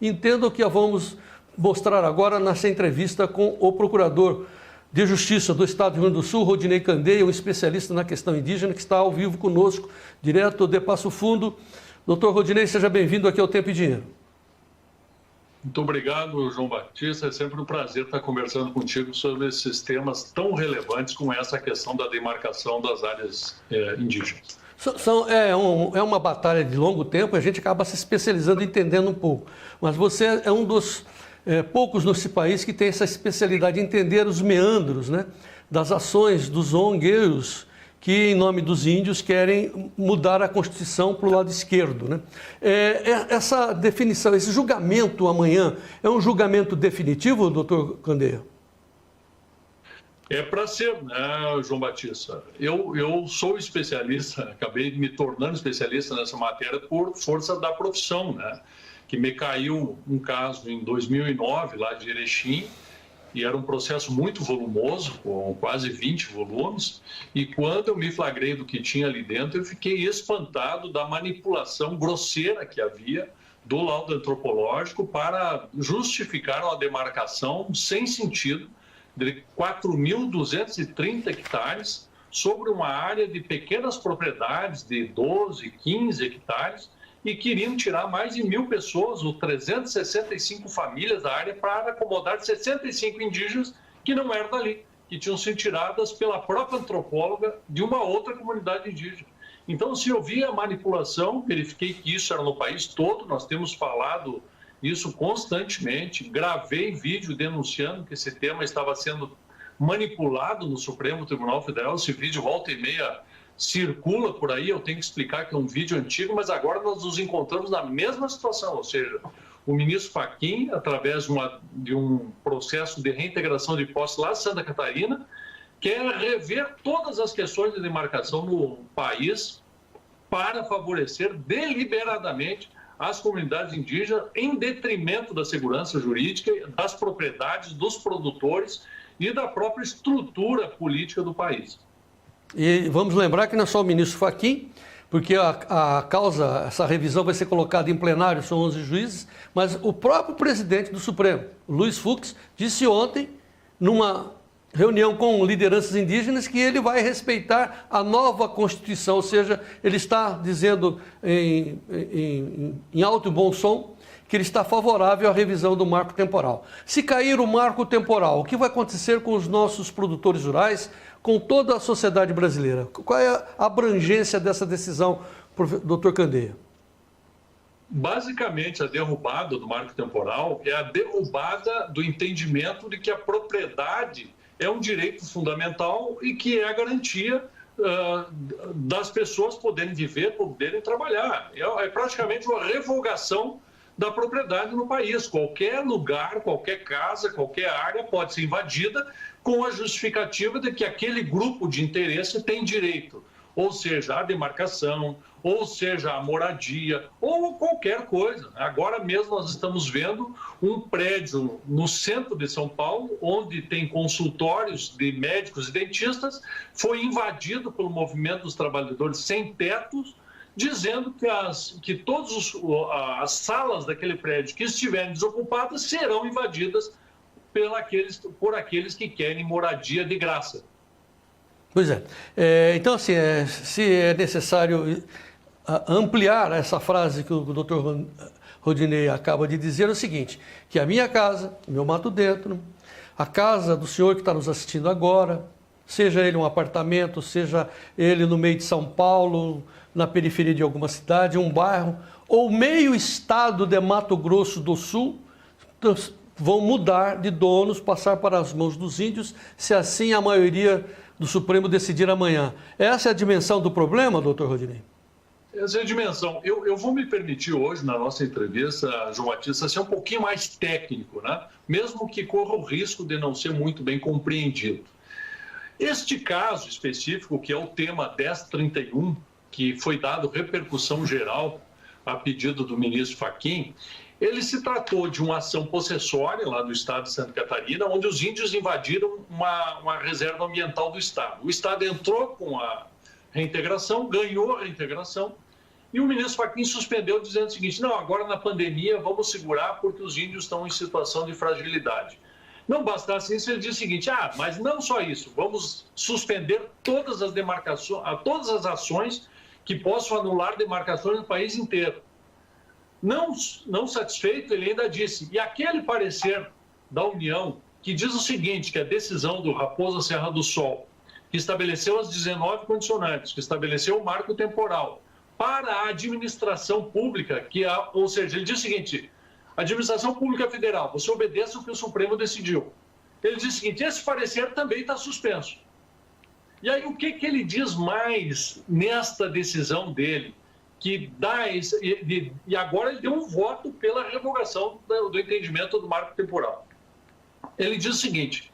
Entenda o que vamos mostrar agora nessa entrevista com o procurador de Justiça do Estado do Rio Grande do Sul, Rodinei Candeia, um especialista na questão indígena, que está ao vivo conosco, direto de Passo Fundo. Doutor Rodinei, seja bem-vindo aqui ao Tempo e Dinheiro. Muito obrigado, João Batista. É sempre um prazer estar conversando contigo sobre esses temas tão relevantes como essa questão da demarcação das áreas indígenas. É uma batalha de longo tempo, a gente acaba se especializando, entendendo um pouco. Mas você é um dos poucos nesse país que tem essa especialidade de entender os meandros, né, das ações dos ongueiros que, em nome dos índios, querem mudar a Constituição para o lado esquerdo, né? Essa definição, esse julgamento amanhã, é um julgamento definitivo, doutor Candeia? É para ser, né, João Batista? Eu sou especialista, acabei me tornando especialista nessa matéria por força da profissão, né? Que me caiu um caso em 2009, lá de Erechim, e era um processo muito volumoso, com quase 20 volumes, e quando eu me flagrei do que tinha ali dentro, eu fiquei espantado da manipulação grosseira que havia do laudo antropológico para justificar uma demarcação sem sentido de 4.230 hectares sobre uma área de pequenas propriedades de 12, 15 hectares, e queriam tirar mais de 1.000 pessoas, ou 365 famílias da área, para acomodar 65 indígenas que não eram dali, que tinham sido tiradas pela própria antropóloga de uma outra comunidade indígena. Então, se havia manipulação, verifiquei que isso era no país todo, nós temos falado isso constantemente, gravei vídeo denunciando que esse tema estava sendo manipulado no Supremo Tribunal Federal, esse vídeo volta e meia circula por aí, eu tenho que explicar que é um vídeo antigo, mas agora nós nos encontramos na mesma situação, ou seja, o ministro Fachin, através de um processo de reintegração de posse lá em Santa Catarina, quer rever todas as questões de demarcação no país para favorecer deliberadamente as comunidades indígenas em detrimento da segurança jurídica, das propriedades, dos produtores e da própria estrutura política do país. E vamos lembrar que não é só o ministro Fachin, porque a causa, essa revisão vai ser colocada em plenário, são 11 juízes, mas o próprio presidente do Supremo, Luiz Fux, disse ontem, numa reunião com lideranças indígenas, que ele vai respeitar a nova Constituição, ou seja, ele está dizendo em alto e bom som que ele está favorável à revisão do marco temporal. Se cair o marco temporal, o que vai acontecer com os nossos produtores rurais, com toda a sociedade brasileira? Qual é a abrangência dessa decisão, doutor Candeia? Basicamente, a derrubada do marco temporal é a derrubada do entendimento de que a propriedade é um direito fundamental e que é a garantia das pessoas poderem viver, poderem trabalhar. É praticamente uma revogação da propriedade no país. Qualquer lugar, qualquer casa, qualquer área pode ser invadida com a justificativa de que aquele grupo de interesse tem direito, ou seja, a demarcação, ou seja, a moradia, ou qualquer coisa. Agora mesmo nós estamos vendo um prédio no centro de São Paulo, onde tem consultórios de médicos e dentistas, foi invadido pelo movimento dos trabalhadores sem tetos, dizendo que todas as salas daquele prédio que estiverem desocupadas serão invadidas por aqueles que querem moradia de graça. Pois é. Então, assim, se é necessário ampliar essa frase que o doutor Rodinei acaba de dizer, é o seguinte, que a minha casa, meu mato dentro, a casa do senhor que está nos assistindo agora, seja ele um apartamento, seja ele no meio de São Paulo, na periferia de alguma cidade, um bairro, ou meio estado de Mato Grosso do Sul, vão mudar de donos, passar para as mãos dos índios, se assim a maioria do Supremo decidir amanhã. Essa é a dimensão do problema, doutor Rodinei? Essa é a dimensão. Eu vou me permitir hoje, na nossa entrevista, João Batista, ser um pouquinho mais técnico, né? Mesmo que corra o risco de não ser muito bem compreendido. Este caso específico, que é o tema 1031, que foi dado repercussão geral a pedido do ministro Fachin, ele se tratou de uma ação possessória lá do estado de Santa Catarina, onde os índios invadiram uma reserva ambiental do estado. O estado entrou com a reintegração, ganhou a reintegração E o ministro Fachin suspendeu dizendo o seguinte, não, agora na pandemia vamos segurar porque os índios estão em situação de fragilidade. Não bastasse isso, ele disse o seguinte, mas não só isso, vamos suspender todas as demarcações, todas as ações que possam anular demarcações no país inteiro. Não satisfeito, ele ainda disse, e aquele parecer da União que diz o seguinte, que a decisão do Raposa Serra do Sol, que estabeleceu as 19 condicionantes, que estabeleceu o marco temporal para a administração pública, ou seja, ele diz o seguinte, administração pública federal, você obedeça o que o Supremo decidiu. Ele diz o seguinte, esse parecer também está suspenso. E aí o que ele diz mais nesta decisão dele? Que dá e agora ele deu um voto pela revogação do entendimento do marco temporal. Ele diz o seguinte,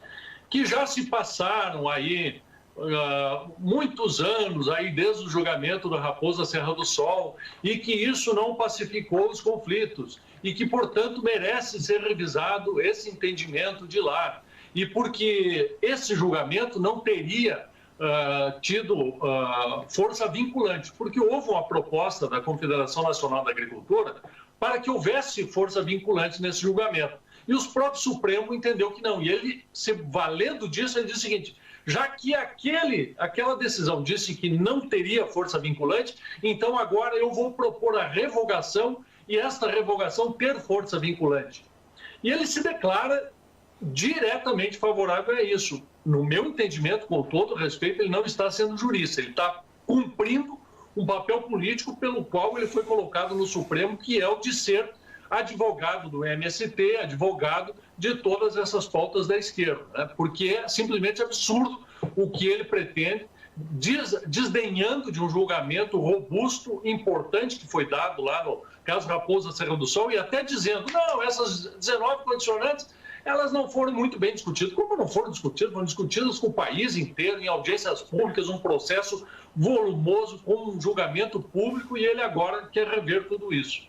que já se passaram aí muitos anos, aí desde o julgamento da Raposa Serra do Sol, e que isso não pacificou os conflitos, e que, portanto, merece ser revisado esse entendimento de lá. E porque esse julgamento não teria tido força vinculante, porque houve uma proposta da Confederação Nacional da Agricultura para que houvesse força vinculante nesse julgamento. E o próprio Supremo entendeu que não. E ele, se valendo disso, ele disse o seguinte, já que aquela decisão disse que não teria força vinculante, então agora eu vou propor a revogação e esta revogação ter força vinculante. E ele se declara diretamente favorável a isso. No meu entendimento, com todo respeito, ele não está sendo jurista, ele está cumprindo um papel político pelo qual ele foi colocado no Supremo, que é o de ser advogado do MST, advogado de todas essas pautas da esquerda, né? Porque é simplesmente absurdo o que ele pretende, desdenhando de um julgamento robusto, importante, que foi dado lá no caso Raposa Serra do Sol, e até dizendo, não, essas 19 condicionantes, elas não foram muito bem discutidas. Como não foram discutidas? Foram discutidas com o país inteiro, em audiências públicas, um processo volumoso, com um julgamento público, e ele agora quer rever tudo isso.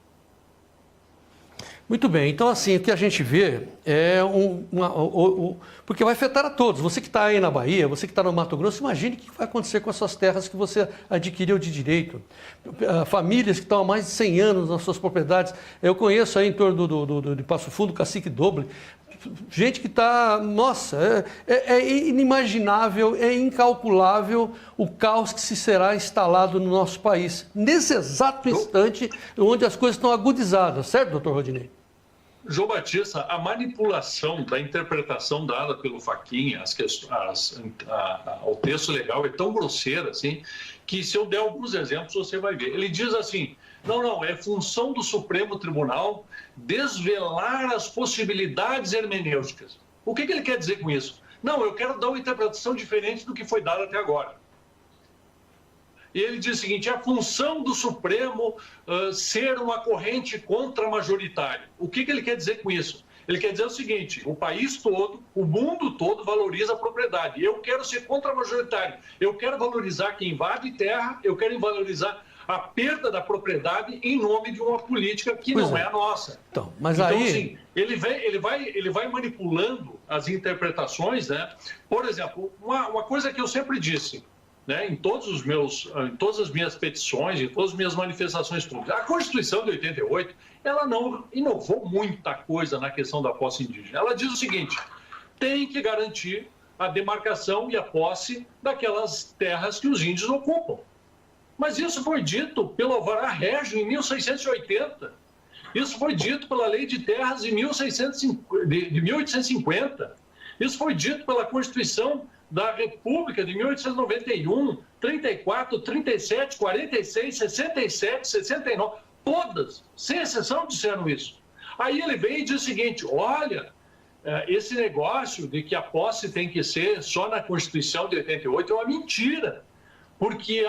Muito bem, então assim, o que a gente vê é porque vai afetar a todos. Você que está aí na Bahia, você que está no Mato Grosso, imagine o que vai acontecer com essas terras que você adquiriu de direito. Famílias que estão há mais de 100 anos nas suas propriedades. Eu conheço aí em torno de Passo Fundo, Cacique Doble, gente que está, nossa, é inimaginável, é incalculável o caos que se será instalado no nosso país, nesse exato instante onde as coisas estão agudizadas, certo, doutor Rodinei? João Batista, a manipulação da interpretação dada pelo Fachin ao texto legal é tão grosseira assim, que se eu der alguns exemplos você vai ver. Ele diz assim, não, é função do Supremo Tribunal desvelar as possibilidades hermenêuticas. O que ele quer dizer com isso? Não, eu quero dar uma interpretação diferente do que foi dada até agora. E ele diz o seguinte, é a função do Supremo ser uma corrente contra-majoritária. O que ele quer dizer com isso? Ele quer dizer o seguinte, o país todo, o mundo todo valoriza a propriedade. Eu quero ser contra-majoritário. Eu quero valorizar quem invade terra, eu quero valorizar a perda da propriedade em nome de uma política que não é a nossa. Então, aí... assim, ele vai manipulando as interpretações, né? Por exemplo, uma coisa que eu sempre disse, né, em todas as minhas petições, em todas as minhas manifestações públicas. A Constituição de 88, ela não inovou muita coisa na questão da posse indígena. Ela diz o seguinte, tem que garantir a demarcação e a posse daquelas terras que os índios ocupam. Mas isso foi dito pelo Alvará Régio em 1680. Isso foi dito pela Lei de Terras de 1850. Isso foi dito pela Constituição da República de 1891, 34, 37, 46, 67, 69, todas, sem exceção, disseram isso. Aí ele vem e diz o seguinte, olha, esse negócio de que a posse tem que ser só na Constituição de 88 é uma mentira, porque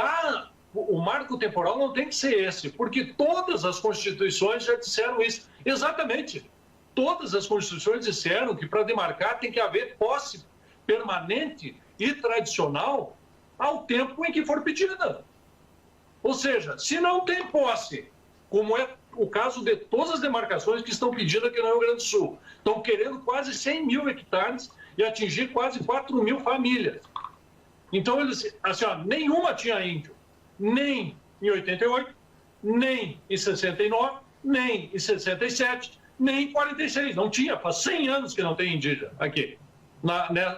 o marco temporal não tem que ser esse, porque todas as constituições já disseram isso. Exatamente, todas as constituições disseram que para demarcar tem que haver posse permanente e tradicional ao tempo em que for pedida. Ou seja, se não tem posse, como é o caso de todas as demarcações que estão pedidas aqui no Rio Grande do Sul, estão querendo quase 100 mil hectares e atingir quase 4 mil famílias. Então, eles, assim, nenhuma tinha índio, nem em 88, nem em 69, nem em 67, nem em 46. Não tinha, faz 100 anos que não tem indígena aqui,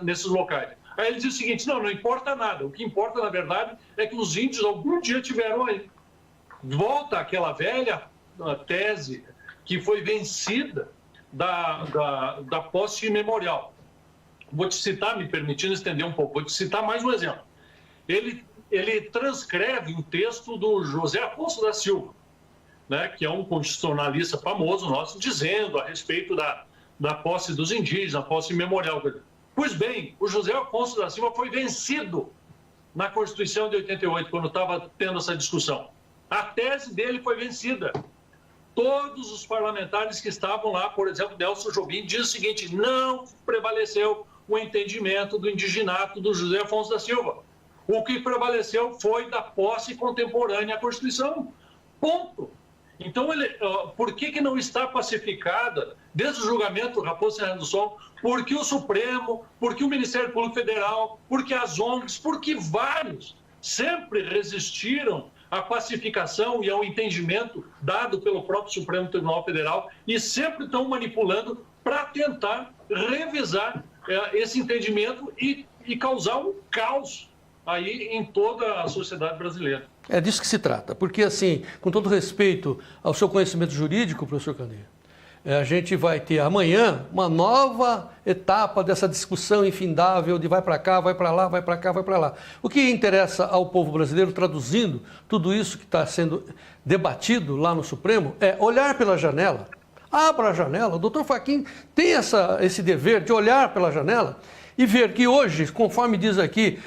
nesses locais. Aí ele diz o seguinte, não importa nada, o que importa, na verdade, é que os índios algum dia tiveram aí. Volta aquela velha tese que foi vencida da posse memorial. Vou te citar, me permitindo estender um pouco, vou te citar mais um exemplo. Ele transcreve um texto do José Afonso da Silva, né, que é um constitucionalista famoso nosso, dizendo a respeito da posse dos indígenas, a posse memorial. Pois bem, o José Afonso da Silva foi vencido na Constituição de 88, quando estava tendo essa discussão. A tese dele foi vencida. Todos os parlamentares que estavam lá, por exemplo, Nelson Jobim, diz o seguinte, não prevaleceu o entendimento do indiginato do José Afonso da Silva. O que prevaleceu foi da posse contemporânea à Constituição. Ponto. Então, por que não está pacificada, desde o julgamento Raposo Serra do Sol, porque o Supremo, porque o Ministério Público Federal, porque as ONGs, porque vários sempre resistiram à pacificação e ao entendimento dado pelo próprio Supremo Tribunal Federal e sempre estão manipulando para tentar revisar esse entendimento e causar um caos aí em toda a sociedade brasileira. É disso que se trata, porque assim, com todo respeito ao seu conhecimento jurídico, professor Candeia, a gente vai ter amanhã uma nova etapa dessa discussão infindável de vai para cá, vai para lá, vai para cá, vai para lá. O que interessa ao povo brasileiro, traduzindo tudo isso que está sendo debatido lá no Supremo, é olhar pela janela, abra a janela, o doutor Fachin tem esse dever de olhar pela janela e ver que hoje, conforme diz aqui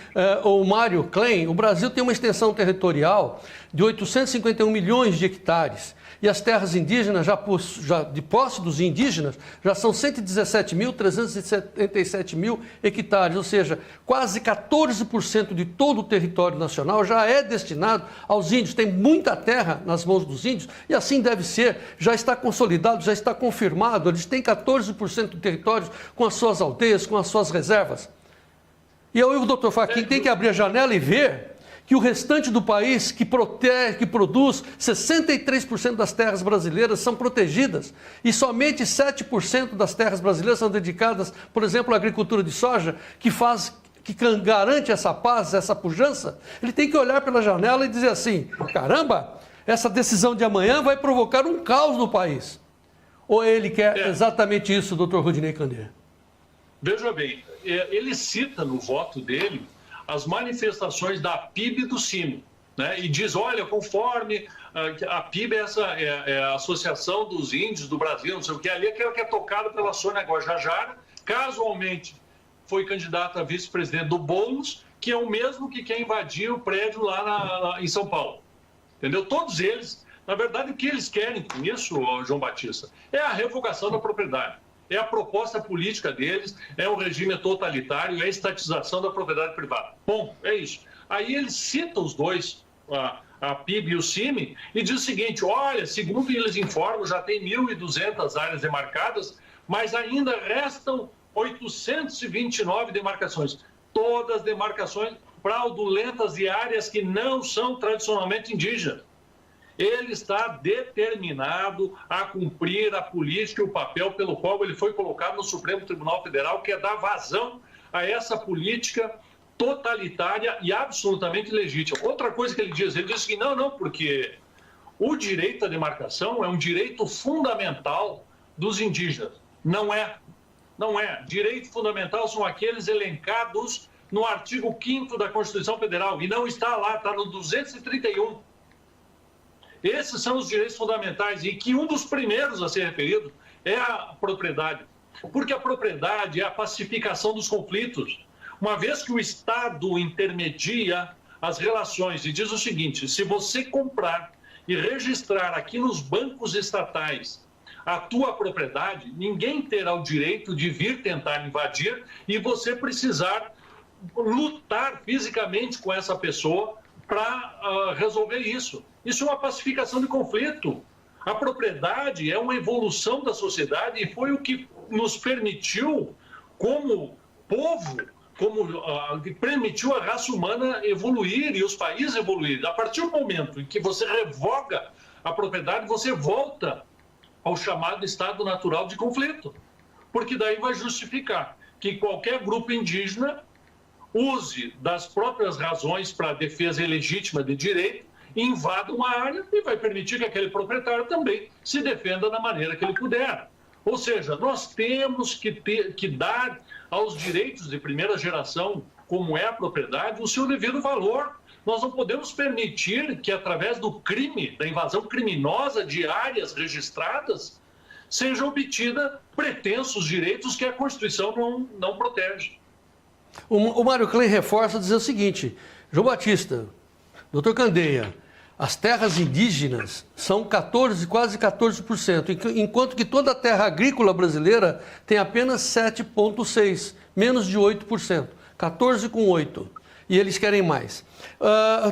o Mário Klein, o Brasil tem uma extensão territorial de 851 milhões de hectares. E as terras indígenas, já de posse dos indígenas, já são 117.377 mil hectares, ou seja, quase 14% de todo o território nacional já é destinado aos índios. Tem muita terra nas mãos dos índios e assim deve ser, já está consolidado, já está confirmado, eles têm 14% do território com as suas aldeias, com as suas reservas. E aí o doutor Fachin tem que abrir a janela e ver que o restante do país que produz 63% das terras brasileiras são protegidas e somente 7% das terras brasileiras são dedicadas, por exemplo, à agricultura de soja, que garante essa paz, essa pujança. Ele tem que olhar pela janela e dizer assim, caramba, essa decisão de amanhã vai provocar um caos no país. Ou ele quer exatamente isso, doutor Rudinei Candeia? Veja bem, ele cita no voto dele as manifestações da PIB e do CIMI, né? E diz, olha, conforme a PIB é a Associação dos Índios do Brasil, não sei o que, ali é aquela que é tocada pela Sônia Guajajara, casualmente foi candidata a vice-presidente do Boulos, que é o mesmo que quer invadir o prédio lá em São Paulo. Entendeu? Todos eles, na verdade, o que eles querem com isso, João Batista, é a revogação da propriedade. É a proposta política deles, é o regime totalitário, é a estatização da propriedade privada. Bom, é isso. Aí ele cita os dois, a PIB e o CIMI, e diz o seguinte, olha, segundo eles informam, já tem 1.200 áreas demarcadas, mas ainda restam 829 demarcações. Todas demarcações fraudulentas e áreas que não são tradicionalmente indígenas. Ele está determinado a cumprir a política e o papel pelo qual ele foi colocado no Supremo Tribunal Federal, que é dar vazão a essa política totalitária e absolutamente legítima. Outra coisa que ele diz que não, porque o direito à demarcação é um direito fundamental dos indígenas. Não é. Direito fundamental são aqueles elencados no artigo 5º da Constituição Federal, e não está lá, está no 231. Esses são os direitos fundamentais e que um dos primeiros a ser referido é a propriedade. Porque a propriedade é a pacificação dos conflitos. Uma vez que o Estado intermedia as relações e diz o seguinte, se você comprar e registrar aqui nos bancos estatais a tua propriedade, ninguém terá o direito de vir tentar invadir e você precisar lutar fisicamente com essa pessoa para resolver isso. Isso é uma pacificação de conflito. A propriedade é uma evolução da sociedade e foi o que nos permitiu, como povo, permitiu a raça humana evoluir e os países evoluírem. A partir do momento em que você revoga a propriedade, você volta ao chamado estado natural de conflito, porque daí vai justificar que qualquer grupo indígena use das próprias razões para a defesa ilegítima de direito, invada uma área e vai permitir que aquele proprietário também se defenda da maneira que ele puder. Ou seja, nós temos que dar aos direitos de primeira geração, como é a propriedade, o seu devido valor. Nós não podemos permitir que, através do crime, da invasão criminosa de áreas registradas, seja obtida pretensos direitos que a Constituição não protege. O Mário Klein reforça dizendo o seguinte: João Batista, doutor Candeia, as terras indígenas são quase 14%, enquanto que toda a terra agrícola brasileira tem apenas 7,6%, menos de 8%, 14,8%. E eles querem mais.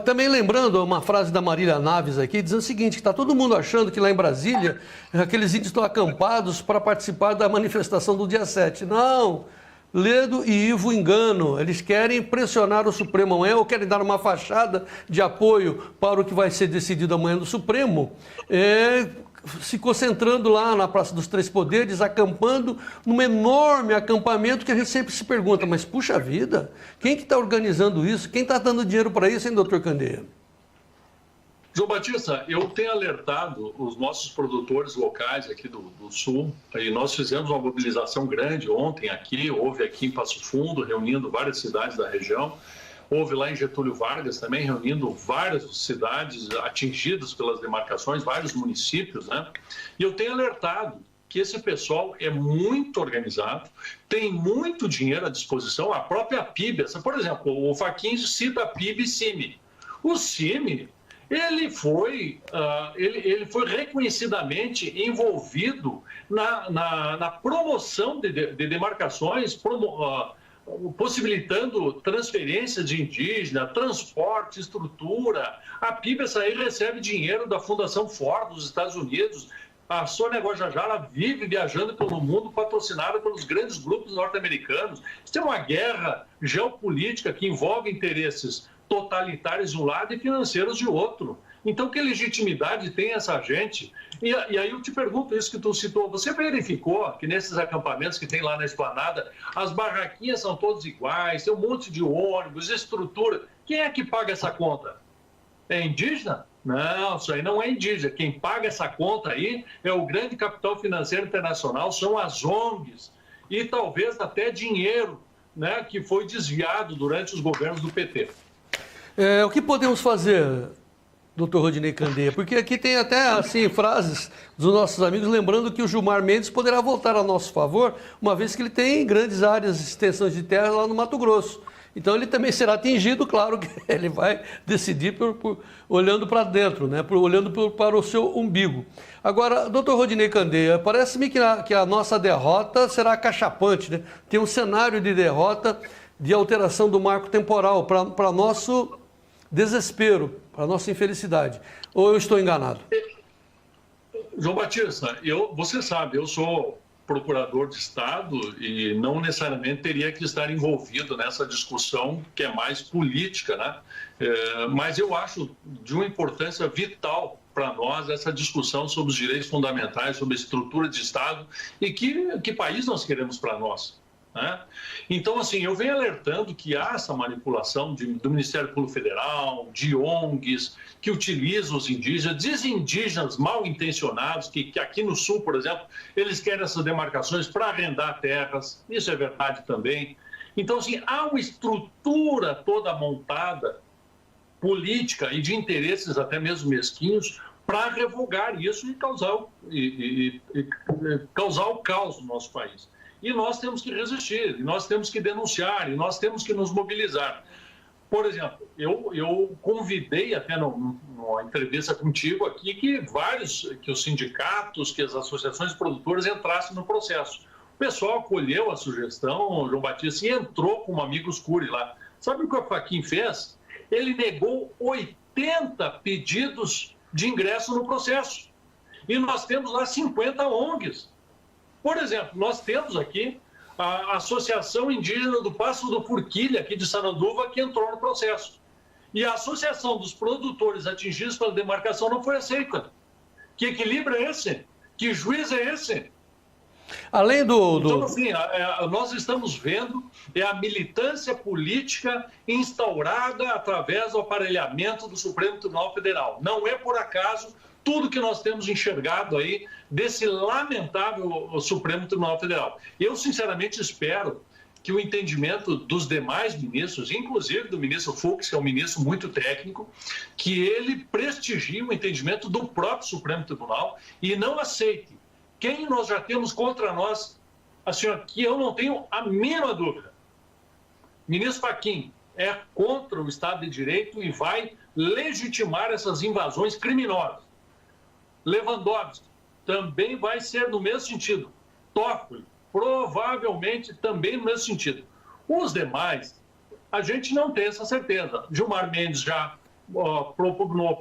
Também lembrando uma frase da Marília Naves aqui, dizendo o seguinte, que está todo mundo achando que lá em Brasília, aqueles índios estão acampados para participar da manifestação do dia 7. Não! Ledo e Ivo engano, eles querem pressionar o Supremo amanhã ou querem dar uma fachada de apoio para o que vai ser decidido amanhã no Supremo, se concentrando lá na Praça dos Três Poderes, acampando num enorme acampamento que a gente sempre se pergunta, mas puxa vida, quem que está organizando isso? Quem está dando dinheiro para isso, hein, doutor Candeia? João Batista, eu tenho alertado os nossos produtores locais aqui do Sul, e nós fizemos uma mobilização grande ontem aqui, houve aqui em Passo Fundo, reunindo várias cidades da região, houve lá em Getúlio Vargas também, reunindo várias cidades atingidas pelas demarcações, vários municípios, né? E eu tenho alertado que esse pessoal é muito organizado, tem muito dinheiro à disposição, a própria PIB, por exemplo, o Fachin cita a PIB e CIMI. O CIMI, ele foi reconhecidamente envolvido na promoção de demarcações, possibilitando transferência de indígena, transporte, estrutura. A PIB, essa aí, recebe dinheiro da Fundação Ford dos Estados Unidos. A Sônia Guajajara vive viajando pelo mundo, patrocinada pelos grandes grupos norte-americanos. Isso é uma guerra geopolítica que envolve interesses totalitários de um lado e financeiros de outro. Então, que legitimidade tem essa gente? E aí eu te pergunto isso que tu citou. Você verificou que nesses acampamentos que tem lá na Esplanada, as barraquinhas são todas iguais, tem um monte de ônibus, estrutura. Quem é que paga essa conta? É indígena? Não, isso aí não é indígena. Quem paga essa conta aí é o grande capital financeiro internacional, são as ONGs. E talvez até dinheiro, né, que foi desviado durante os governos do PT. O que podemos fazer, doutor Rodinei Candeia? Porque aqui tem até assim, frases dos nossos amigos lembrando que o Gilmar Mendes poderá voltar a nosso favor, uma vez que ele tem grandes áreas, extensões de terra lá no Mato Grosso. Então ele também será atingido, claro que ele vai decidir olhando para dentro, né? Olhando para o seu umbigo. Agora, doutor Rodinei Candeia, parece-me que a nossa derrota será cachapante, né? Tem um cenário de derrota, de alteração do marco temporal para nosso desespero, para nossa infelicidade. Ou eu estou enganado? João Batista, você sabe, eu sou procurador de Estado e não necessariamente teria que estar envolvido nessa discussão que é mais política, né? Mas eu acho de uma importância vital para nós essa discussão sobre os direitos fundamentais, sobre a estrutura de Estado e que país nós queremos para nós. Né? Então, assim, eu venho alertando que há essa manipulação do Ministério Público Federal, de ONGs, que utilizam os indígenas, desindígenas mal intencionados, que aqui no Sul, por exemplo, eles querem essas demarcações para arrendar terras, isso é verdade também. Então, assim, há uma estrutura toda montada, política e de interesses até mesmo mesquinhos, para revogar isso e causar o caos no nosso país. E nós temos que resistir, e nós temos que denunciar, e nós temos que nos mobilizar. Por exemplo, eu convidei até numa entrevista contigo aqui que os sindicatos, que as associações de produtores entrassem no processo. O pessoal acolheu a sugestão, João Batista, e entrou com o Amigos Curi lá. Sabe o que o Fachin fez? Ele negou 80 pedidos de ingresso no processo. E nós temos lá 50 ONGs. Por exemplo, nós temos aqui a Associação Indígena do Passo do Forquilha, aqui de Sananduva, que entrou no processo. E a Associação dos Produtores Atingidos pela Demarcação não foi aceita. Que equilíbrio é esse? Que juiz é esse? Além Então, assim, nós estamos vendo a militância política instaurada através do aparelhamento do Supremo Tribunal Federal. Não é por acaso tudo que nós temos enxergado aí desse lamentável Supremo Tribunal Federal. Eu, sinceramente, espero que o entendimento dos demais ministros, inclusive do ministro Fux, que é um ministro muito técnico, que ele prestigie o entendimento do próprio Supremo Tribunal e não aceite quem nós já temos contra nós, assim, que eu não tenho a mínima dúvida. Ministro Fachin é contra o Estado de Direito e vai legitimar essas invasões criminosas. Lewandowski também vai ser no mesmo sentido. Toffoli, provavelmente também no mesmo sentido. Os demais, a gente não tem essa certeza. Gilmar Mendes já propugnou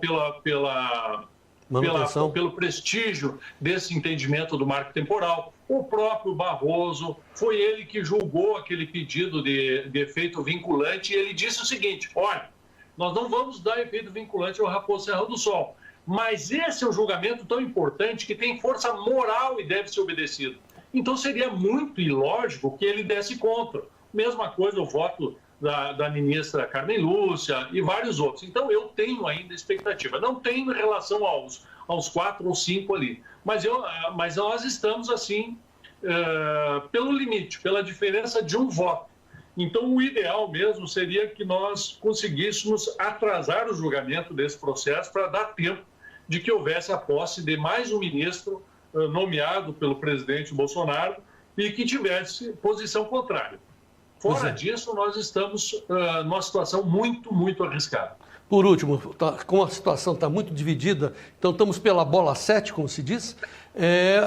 pelo prestígio desse entendimento do marco temporal. O próprio Barroso, foi ele que julgou aquele pedido de efeito vinculante e ele disse o seguinte: olha, nós não vamos dar efeito vinculante ao Raposo Serra do Sol, mas esse é um julgamento tão importante que tem força moral e deve ser obedecido. Então seria muito ilógico que ele desse contra. Mesma coisa o voto da ministra Carmen Lúcia e vários outros. Então eu tenho ainda expectativa. Não tenho em relação aos 4 ou 5 ali. Mas nós estamos assim pelo limite, pela diferença de um voto. Então o ideal mesmo seria que nós conseguíssemos atrasar o julgamento desse processo para dar tempo de que houvesse a posse de mais um ministro nomeado pelo presidente Bolsonaro e que tivesse posição contrária. Fora disso, nós estamos numa situação muito, muito arriscada. Por último, como a situação está muito dividida, então estamos pela bola 7, como se diz,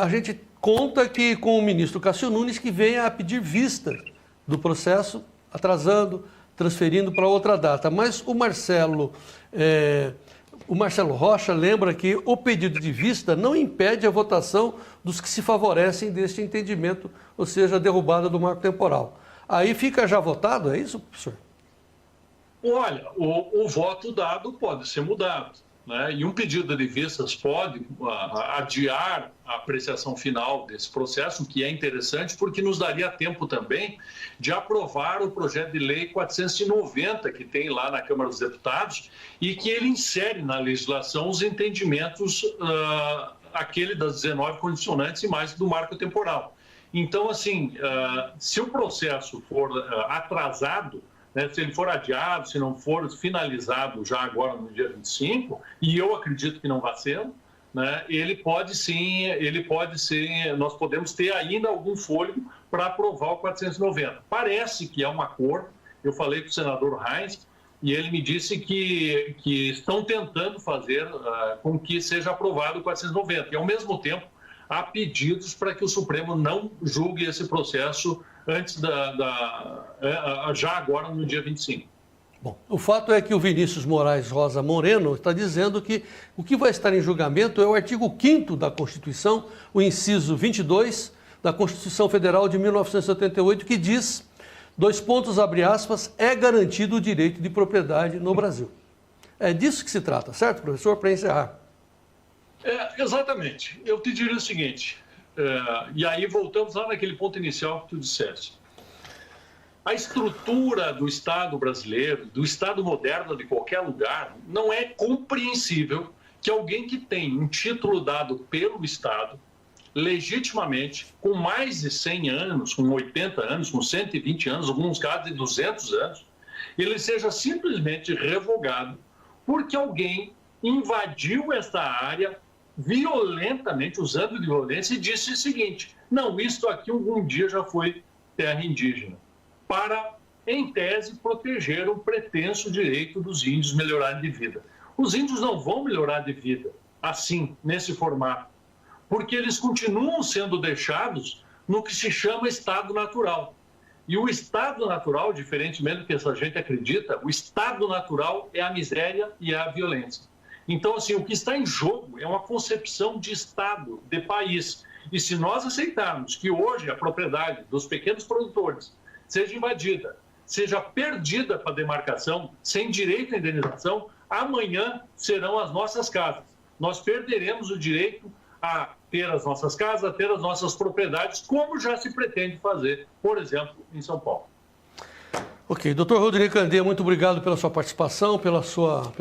a gente conta que com o ministro Cássio Nunes que venha a pedir vista do processo, atrasando, transferindo para outra data. Mas o Marcelo Rocha lembra que o pedido de vista não impede a votação dos que se favorecem deste entendimento, ou seja, a derrubada do marco temporal. Aí fica já votado, é isso, professor? Olha, o voto dado pode ser mudado, né? E um pedido de vistas pode adiar a apreciação final desse processo, o que é interessante, porque nos daria tempo também de aprovar o projeto de lei 490 que tem lá na Câmara dos Deputados e que ele insere na legislação os entendimentos, aquele das 19 condicionantes e mais do marco temporal. Então, assim, se o processo for atrasado, né, se ele for adiado, se não for finalizado já agora no dia 25, e eu acredito que não vai ser, né, ele pode ser, nós podemos ter ainda algum fôlego para aprovar o 490. Parece que é um acordo, eu falei com o senador Reins, e ele me disse que estão tentando fazer com que seja aprovado o 490, e ao mesmo tempo há pedidos para que o Supremo não julgue esse processo antes já agora no dia 25. Bom, o fato é que o Vinícius Moraes Rosa Moreno está dizendo que o que vai estar em julgamento é o artigo 5º da Constituição, o inciso 22 da Constituição Federal de 1978, que diz, abre aspas, é garantido o direito de propriedade no Brasil. É disso que se trata, certo, professor? Para encerrar. Exatamente. Eu te diria o seguinte, e aí voltamos lá naquele ponto inicial que tu disseste. A estrutura do Estado brasileiro, do Estado moderno de qualquer lugar, não é compreensível que alguém que tem um título dado pelo Estado, legitimamente, com mais de 100 anos, com 80 anos, com 120 anos, alguns casos de 200 anos, ele seja simplesmente revogado porque alguém invadiu esta área violentamente, usando de violência, e disse o seguinte: não, isto aqui algum dia já foi terra indígena, para, em tese, proteger o pretenso direito dos índios melhorarem de vida. Os índios não vão melhorar de vida assim, nesse formato, porque eles continuam sendo deixados no que se chama estado natural. E o estado natural, diferentemente do que essa gente acredita, o estado natural é a miséria e a violência. Então, assim, o que está em jogo é uma concepção de Estado, de país. E se nós aceitarmos que hoje a propriedade dos pequenos produtores seja invadida, seja perdida para demarcação, sem direito à indenização, amanhã serão as nossas casas. nós perderemos o direito a ter as nossas casas, a ter as nossas propriedades, como já se pretende fazer, por exemplo, em São Paulo. Ok, doutor Rodinei Candeia, muito obrigado pela sua participação, pelo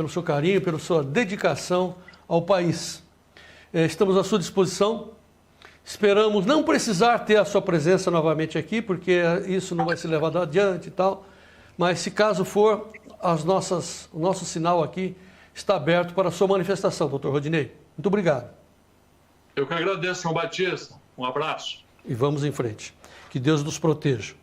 seu carinho, pela sua dedicação ao país. Estamos à sua disposição. Esperamos não precisar ter a sua presença novamente aqui, porque isso não vai ser levado adiante e tal. Mas, se caso for, o nosso sinal aqui está aberto para a sua manifestação, doutor Rodinei. Muito obrigado. Eu que agradeço, João Batista. Um abraço. E vamos em frente. Que Deus nos proteja.